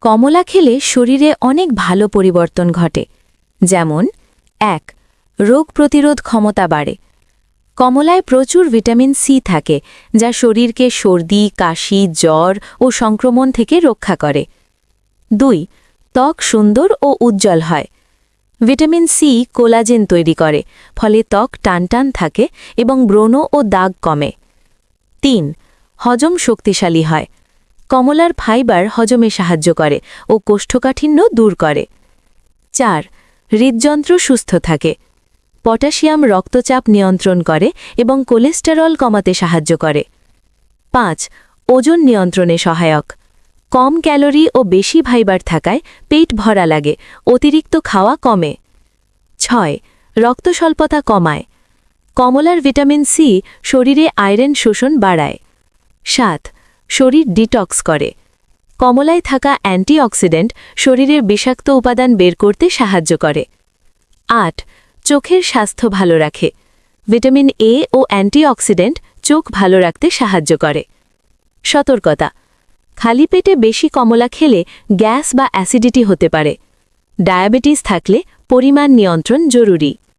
কমলা খেলে শরীরে অনেক ভালো পরিবর্তন ঘটে, যেমন ১. রোগ প্রতিরোধ ক্ষমতা বাড়ে। কমলায় প্রচুর ভিটামিন সি থাকে, যা শরীরকে সর্দি, কাশি, জ্বর ও সংক্রমণ থেকে রক্ষা করে। ২. ত্বক সুন্দর ও উজ্জ্বল হয়। ভিটামিন সি কোলাজেন তৈরি করে, ফলে ত্বক টানটান থাকে এবং ব্রণ ও দাগ কমে। ৩. হজম শক্তিশালী হয়। কমলার ফাইবার হজমে সাহায্য করে ও কোষ্ঠকাঠিন্য দূর করে। ৪. হৃদযন্ত্র সুস্থ থাকে। পটাশিয়াম রক্তচাপ নিয়ন্ত্রণ করে এবং কোলেস্টেরল কমাতে সাহায্য করে। ৫. ওজন নিয়ন্ত্রণে সহায়ক। কম ক্যালোরি ও বেশি ফাইবার থাকায় পেট ভরা লাগে, অতিরিক্ত খাওয়া কমে। ৬. রক্তস্বল্পতা কমায়। কমলার ভিটামিন সি শরীরে আয়রন শোষণ বাড়ায়। ৭. শরীর ডিটক্স করে। কমলায় থাকা অ্যান্টিঅক্সিডেন্ট শরীরের বিষাক্ত উপাদান বের করতে সাহায্য করে। ৮. চোখের স্বাস্থ্য ভালো রাখে। ভিটামিন এ ও অ্যান্টিঅক্সিডেন্ট চোখ ভালো রাখতে সাহায্য করে। সতর্কতা: খালি পেটে বেশি কমলা খেলে গ্যাস বা অ্যাসিডিটি হতে পারে। ডায়াবেটিস থাকলে পরিমাণ নিয়ন্ত্রণ জরুরি।